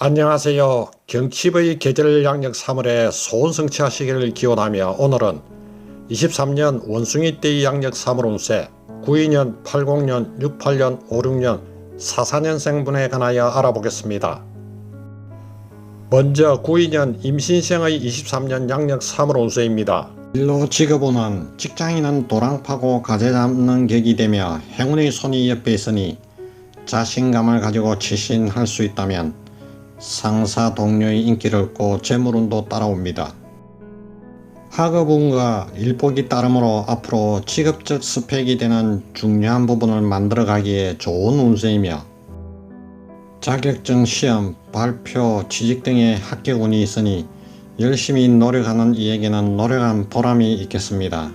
안녕하세요. 경칩의 계절 양력 3월에 소원 성취하시기를 기원하며 오늘은 23년 원숭이띠 양력 3월 운세 92년, 80년, 68년, 56년, 44년생분에 관하여 알아보겠습니다. 먼저 92년 임신생의 23년 양력 3월 운세입니다. 일로 직업운은 직장인은 도랑파고 가재 잡는 격이 되며 행운의 손이 옆에 있으니 자신감을 가지고 치신할 수 있다면 상사 동료의 인기를 얻고 재물운도 따라옵니다. 학업운과 일복이 따르므로 앞으로 직업적 스펙이 되는 중요한 부분을 만들어가기에 좋은 운세이며 자격증 시험, 발표, 취직 등의 합격운이 있으니 열심히 노력하는 이에게는 노력한 보람이 있겠습니다.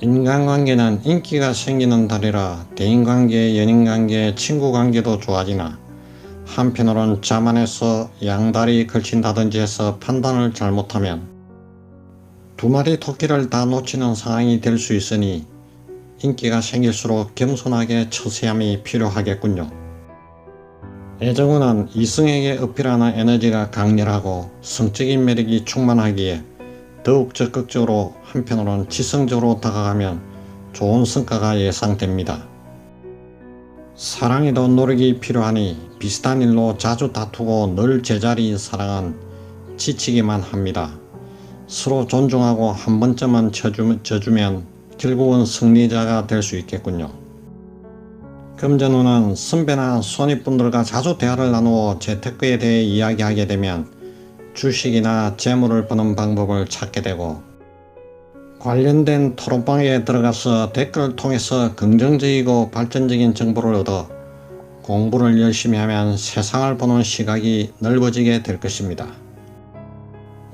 인간관계는 인기가 생기는 달이라 대인관계, 연인관계, 친구관계도 좋아지나 한편으론 자만해서 양다리 걸친다든지 해서 판단을 잘못하면 두 마리 토끼를 다 놓치는 상황이 될 수 있으니 인기가 생길수록 겸손하게 처세함이 필요하겠군요. 애정운은 이성에게 어필하는 에너지가 강렬하고 성적인 매력이 충만하기에 더욱 적극적으로 한편으로는 지성적으로 다가가면 좋은 성과가 예상됩니다. 사랑에도 노력이 필요하니 비슷한 일로 자주 다투고 늘 제자리인 사랑은 지치기만 합니다. 서로 존중하고 한 번쯤은 져주면 결국은 승리자가 될 수 있겠군요. 금전운은 선배나 손윗분들과 자주 대화를 나누어 재테크에 대해 이야기하게 되면 주식이나 재물을 버는 방법을 찾게 되고 관련된 토론방에 들어가서 댓글을 통해서 긍정적이고 발전적인 정보를 얻어 공부를 열심히 하면 세상을 보는 시각이 넓어지게 될 것입니다.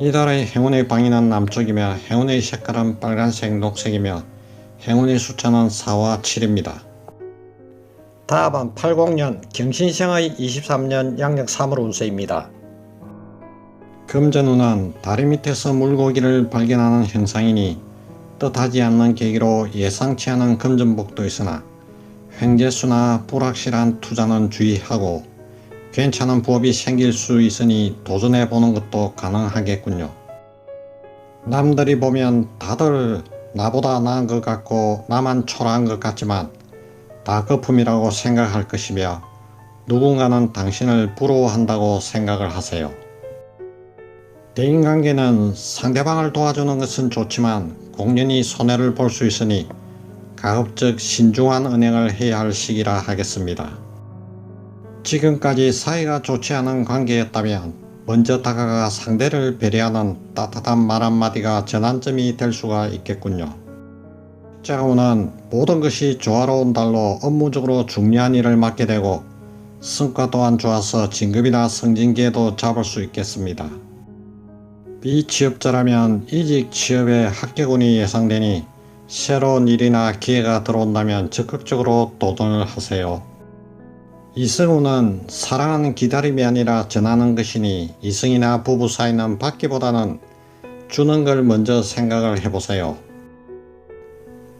이달의 행운의 방위는 남쪽이며 행운의 색깔은 빨간색, 녹색이며 행운의 숫자는 4와 7입니다. 다음은 80년 경신생의 23년 양력 3월 운세입니다. 금전운은 다리 밑에서 물고기를 발견하는 현상이니 뜻하지 않는 계기로 예상치 않은 금전복도 있으나 횡재수나 불확실한 투자는 주의하고 괜찮은 부업이 생길 수 있으니 도전해보는 것도 가능하겠군요. 남들이 보면 다들 나보다 나은 것 같고 나만 초라한 것 같지만 다 거품이라고 생각할 것이며 누군가는 당신을 부러워한다고 생각을 하세요. 대인관계는 상대방을 도와주는 것은 좋지만 공연히 손해를 볼 수 있으니 가급적 신중한 은행을 해야 할 시기라 하겠습니다. 지금까지 사이가 좋지 않은 관계였다면 먼저 다가가 상대를 배려하는 따뜻한 말 한마디가 전환점이 될 수가 있겠군요. 자운은 모든 것이 조화로운 달로 업무적으로 중요한 일을 맡게 되고 성과 또한 좋아서 진급이나 승진기회도 잡을 수 있겠습니다. 비취업자라면 이직 취업에 합격운이 예상되니 새로운 일이나 기회가 들어온다면 적극적으로 도전을 하세요. 이성운은 사랑은 기다림이 아니라 전하는 것이니 이성이나 부부 사이는 받기보다는 주는 걸 먼저 생각을 해보세요.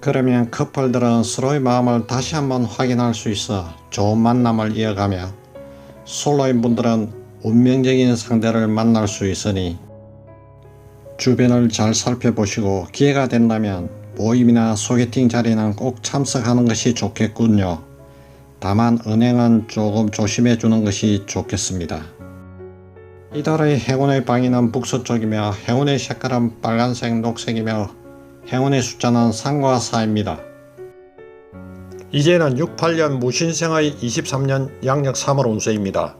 그러면 커플들은 서로의 마음을 다시 한번 확인할 수 있어 좋은 만남을 이어가며 솔로인 분들은 운명적인 상대를 만날 수 있으니 주변을 잘 살펴보시고 기회가 된다면 모임이나 소개팅 자리는 꼭 참석하는 것이 좋겠군요. 다만 은행은 조금 조심해 주는 것이 좋겠습니다. 이달의 행운의 방위는 북서쪽이며 행운의 색깔은 빨간색, 녹색이며 행운의 숫자는 3과 4입니다. 이제는 68년 무신생의 23년 양력 3월 운세입니다.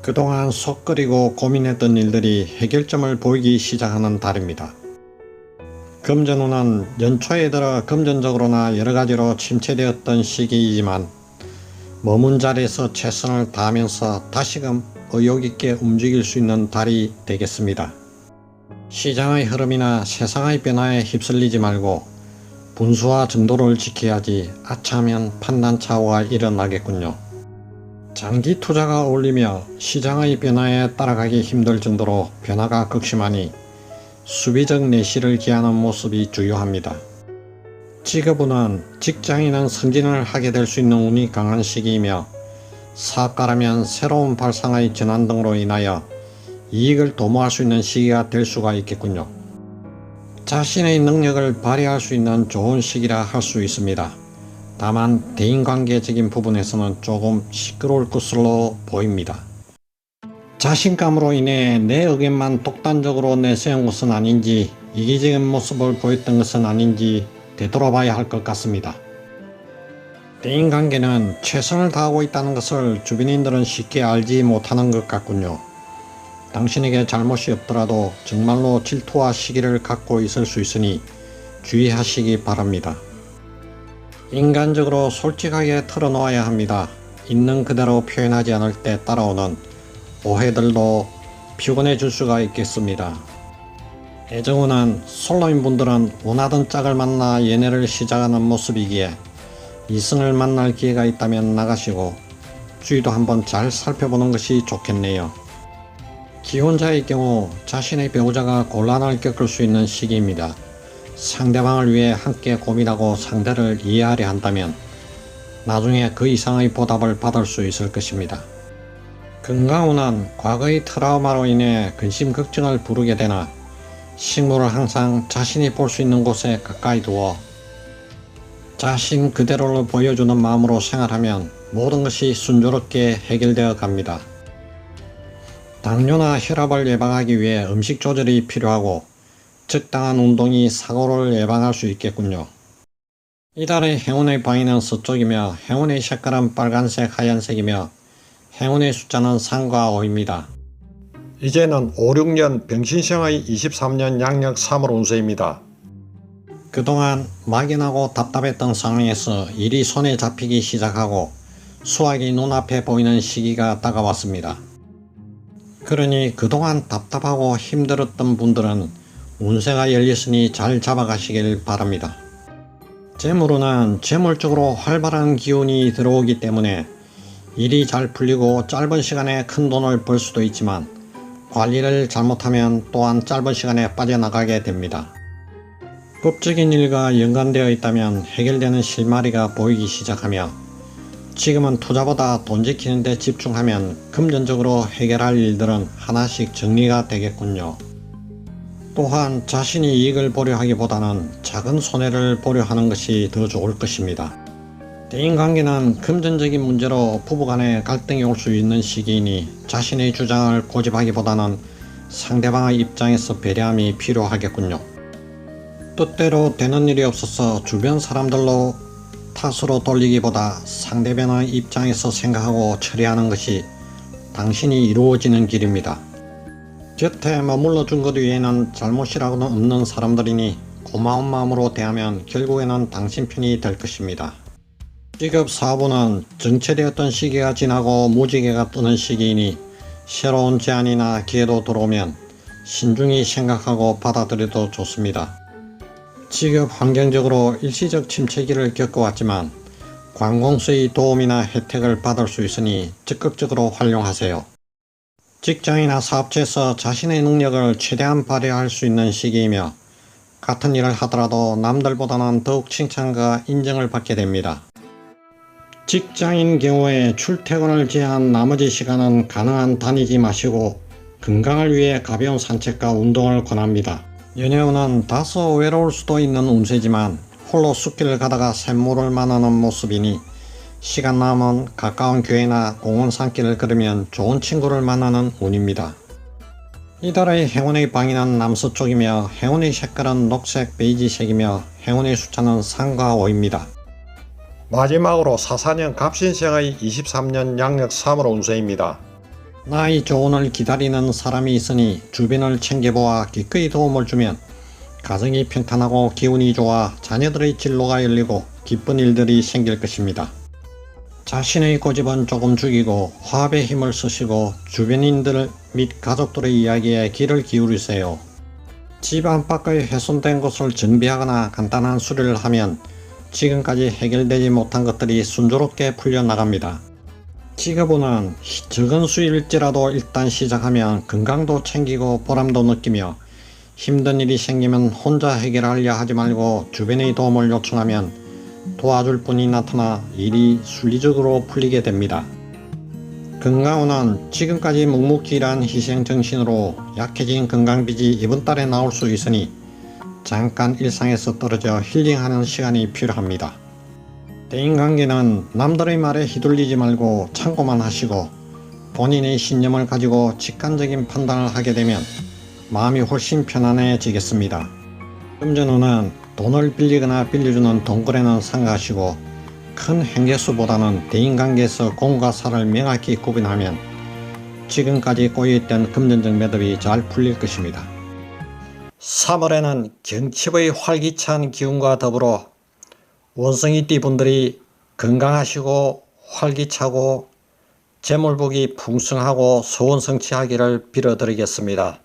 그동안 속 끓이고 고민했던 일들이 해결점을 보이기 시작하는 달입니다. 금전운은 연초에 들어 금전적으로나 여러가지로 침체되었던 시기이지만 머문 자리에서 최선을 다하면서 다시금 의욕있게 움직일 수 있는 달이 되겠습니다. 시장의 흐름이나 세상의 변화에 휩쓸리지 말고 분수와 정도를 지켜야지 아차하면 판단착오가 일어나겠군요. 장기 투자가 어울리며 시장의 변화에 따라가기 힘들 정도로 변화가 극심하니 수비적 내실을 기하는 모습이 주요합니다. 직업운은 직장인은 승진을 하게 될 수 있는 운이 강한 시기이며 사업가라면 새로운 발상의 전환 등으로 인하여 이익을 도모할 수 있는 시기가 될 수가 있겠군요. 자신의 능력을 발휘할 수 있는 좋은 시기라 할 수 있습니다. 다만 대인관계적인 부분에서는 조금 시끄러울 것으로 보입니다. 자신감으로 인해 내 의견만 독단적으로 내세운 것은 아닌지, 이기적인 모습을 보였던 것은 아닌지 되돌아봐야 할 것 같습니다. 대인관계는 최선을 다하고 있다는 것을 주변인들은 쉽게 알지 못하는 것 같군요. 당신에게 잘못이 없더라도 정말로 질투와 시기를 갖고 있을 수 있으니 주의하시기 바랍니다. 인간적으로 솔직하게 털어놓아야 합니다. 있는 그대로 표현하지 않을 때 따라오는 오해들도 피곤해 줄 수가 있겠습니다. 애정운은 솔로인 분들은 원하던 짝을 만나 연애를 시작하는 모습이기에 이성을 만날 기회가 있다면 나가시고 주위도 한번 잘 살펴보는 것이 좋겠네요. 기혼자의 경우 자신의 배우자가 곤란을 겪을 수 있는 시기입니다. 상대방을 위해 함께 고민하고 상대를 이해하려 한다면 나중에 그 이상의 보답을 받을 수 있을 것입니다. 건강운은 과거의 트라우마로 인해 근심 걱정을 부르게 되나 식물을 항상 자신이 볼 수 있는 곳에 가까이 두어 자신 그대로를 보여주는 마음으로 생활하면 모든 것이 순조롭게 해결되어 갑니다. 당뇨나 혈압을 예방하기 위해 음식 조절이 필요하고 적당한 운동이 사고를 예방할 수 있겠군요. 이달의 행운의 방위는 서쪽이며 행운의 색깔은 빨간색, 하얀색이며 행운의 숫자는 3과 5입니다. 이제는 5, 6년 병신생의 23년 양력 3월 운세입니다. 그동안 막연하고 답답했던 상황에서 일이 손에 잡히기 시작하고 수확이 눈앞에 보이는 시기가 다가왔습니다. 그러니 그동안 답답하고 힘들었던 분들은 운세가 열렸으니 잘 잡아가시길 바랍니다. 재물운은 재물적으로 활발한 기운이 들어오기 때문에 일이 잘 풀리고 짧은 시간에 큰 돈을 벌 수도 있지만 관리를 잘못하면 또한 짧은 시간에 빠져나가게 됩니다. 법적인 일과 연관되어 있다면 해결되는 실마리가 보이기 시작하며 지금은 투자보다 돈 지키는 데 집중하면 금전적으로 해결할 일들은 하나씩 정리가 되겠군요. 또한 자신이 이익을 보려 하기보다는 작은 손해를 보려 하는 것이 더 좋을 것입니다. 대인관계는 금전적인 문제로 부부간에 갈등이 올 수 있는 시기이니 자신의 주장을 고집하기보다는 상대방의 입장에서 배려함이 필요하겠군요. 뜻대로 되는 일이 없어서 주변 사람들로 탓으로 돌리기보다 상대방의 입장에서 생각하고 처리하는 것이 당신이 이루어지는 길입니다. 곁에 머물러 준 것 외에는 잘못이라고는 없는 사람들이니 고마운 마음으로 대하면 결국에는 당신 편이 될 것입니다. 직업 사업은 정체되었던 시기가 지나고 무지개가 뜨는 시기이니 새로운 제안이나 기회도 들어오면 신중히 생각하고 받아들여도 좋습니다. 직업 환경적으로 일시적 침체기를 겪어왔지만 관공서의 도움이나 혜택을 받을 수 있으니 적극적으로 활용하세요. 직장이나 사업체에서 자신의 능력을 최대한 발휘할 수 있는 시기이며 같은 일을 하더라도 남들보다는 더욱 칭찬과 인정을 받게 됩니다. 직장인 경우에 출퇴근을 제한 나머지 시간은 가능한 다니지 마시고 건강을 위해 가벼운 산책과 운동을 권합니다. 연애운은 다소 외로울 수도 있는 운세지만 홀로 숲길을 가다가 샘물을 만나는 모습이니 시간 남은 가까운 교회나 공원 산길을 걸으면 좋은 친구를 만나는 운입니다. 이달의 행운의 방위는 남서쪽이며 행운의 색깔은 녹색, 베이지색이며 행운의 숫자는 3과 5입니다. 마지막으로 사사년 갑신생의 23년 양력 3월 운세입니다. 나이 조언을 기다리는 사람이 있으니 주변을 챙겨보아 기꺼이 도움을 주면 가정이 평탄하고 기운이 좋아 자녀들의 진로가 열리고 기쁜 일들이 생길 것입니다. 자신의 고집은 조금 죽이고 화합의 힘을 쓰시고 주변인들 및 가족들의 이야기에 귀를 기울이세요. 집 안팎의 훼손된 것을 정비하거나 간단한 수리를 하면 지금까지 해결되지 못한 것들이 순조롭게 풀려나갑니다. 직업운은 적은 수일지라도 일단 시작하면 건강도 챙기고 보람도 느끼며 힘든 일이 생기면 혼자 해결하려 하지 말고 주변의 도움을 요청하면 도와줄 분이 나타나 일이 순리적으로 풀리게 됩니다. 건강운은 지금까지 묵묵히 일한 희생정신으로 약해진 건강빚이 이번 달에 나올 수 있으니 잠깐 일상에서 떨어져 힐링하는 시간이 필요합니다. 대인관계는 남들의 말에 휘둘리지 말고 참고만 하시고 본인의 신념을 가지고 직관적인 판단을 하게 되면 마음이 훨씬 편안해지겠습니다. 금전운은 돈을 빌리거나 빌려주는 돈거래는 삼가하시고 큰 행재수보다는 대인관계에서 공과 사를 명확히 구분하면 지금까지 꼬여있던 금전적 매듭이 잘 풀릴 것입니다. 3월에는 경칩의 활기찬 기운과 더불어 원숭이띠 분들이 건강하시고 활기차고 재물복이 풍성하고 소원 성취하기를 빌어드리겠습니다.